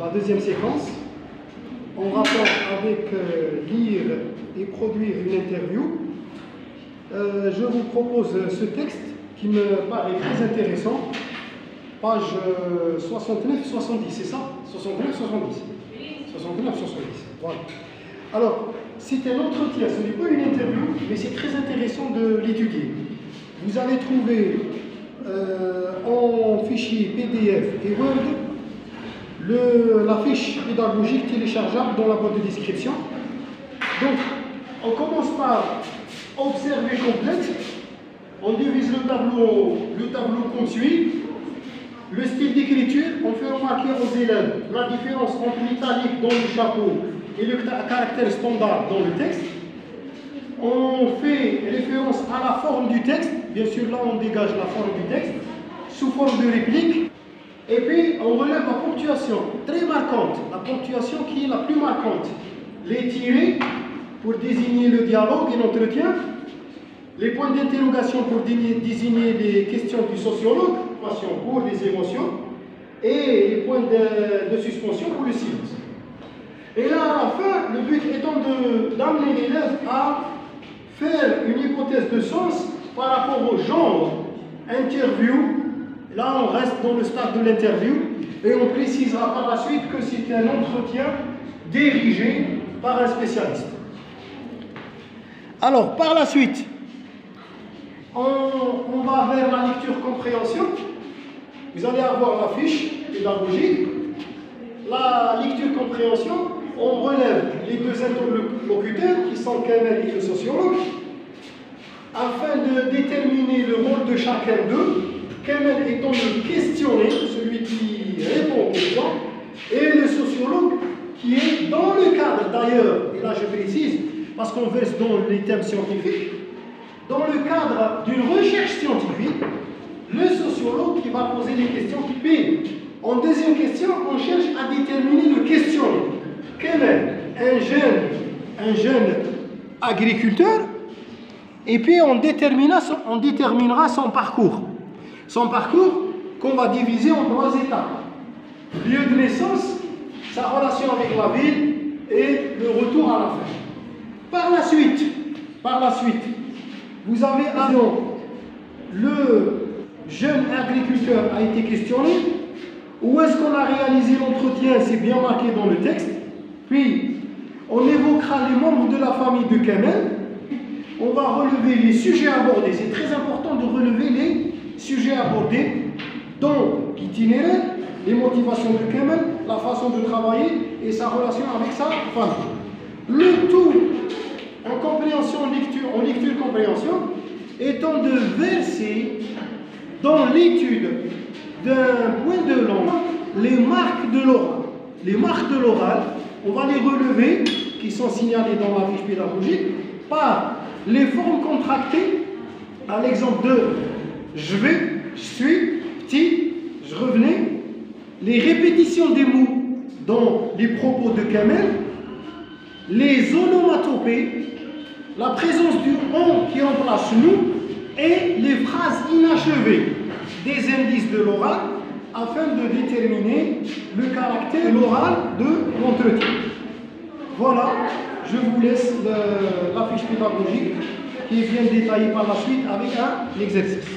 la deuxième séquence, en rapport avec lire et produire une interview. Je vous propose ce texte qui me paraît très intéressant, page 69-70, c'est ça? 69-70. 69-70, voilà. Alors, c'est un entretien, ce n'est pas une interview, mais c'est très intéressant de l'étudier. Vous allez trouver en fichier PDF et Word la fiche pédagogique téléchargeable dans la boîte de description. Donc, on commence par observer complète. On divise le tableau comme suit. Le style d'écriture, on fait remarquer aux élèves la différence entre l'italique dans le chapeau et le caractère standard dans le texte. On fait référence à la forme du texte. Bien sûr, là, on dégage la forme du texte sous forme de réplique. Et puis, on relève la ponctuation très marquante, la ponctuation qui est la plus marquante. Les tirets pour désigner le dialogue et l'entretien. Les points d'interrogation pour désigner les questions du sociologue, pour les émotions. Et les points de suspension pour le silence. Et là, à la fin, le but étant d'amener l'élève à faire une hypothèse de sens par rapport au genre interview. Là, on reste dans le stade de l'interview et on précisera par la suite que c'est un entretien dirigé par un spécialiste. Alors, par la suite, on va vers la lecture-compréhension. Vous allez avoir la fiche pédagogique. La lecture-compréhension, on relève les deux interlocuteurs qui sont Kamel et le sociologue, afin de déterminer le rôle de chacun d'eux. Kamel étant le questionné, celui qui répond aux questions, et le sociologue qui est dans le cadre d'ailleurs, et là je précise, parce qu'on verse dans les thèmes scientifiques, dans le cadre d'une recherche scientifique, le sociologue qui va poser des questions qui payent. En deuxième question, on cherche à déterminer le questionné. Kamel, un jeune agriculteur, et puis on déterminera son parcours. Son parcours qu'on va diviser en 3 étapes. Lieu de naissance, sa relation avec la ville et le retour à la fin. Par la suite, vous avez le jeune agriculteur a été questionné. Où est-ce qu'on a réalisé l'entretien? C'est bien marqué dans le texte. Puis, on évoquera les membres de la famille de Kamel. On va relever les sujets abordés. C'est très important de relever les sujets abordés dans l'itinéraire, les motivations de Kamel, la façon de travailler et sa relation avec sa famille. Le tout en lecture-compréhension étant de verser dans l'étude d'un point de langue les marques de l'oral. Les marques de l'oral, on va les relever, qui sont signalées dans la fiche pédagogique, par les formes contractées, à l'exemple de je vais, je suis, petit, je revenais, les répétitions des mots dans les propos de Kamel, les onomatopées, la présence du on qui remplace nous, et les phrases inachevées, des indices de l'oral, afin de déterminer le caractère de l'oral de l'entretien. Voilà, je vous laisse la fiche pédagogique qui est bien détaillée par la suite avec un exercice.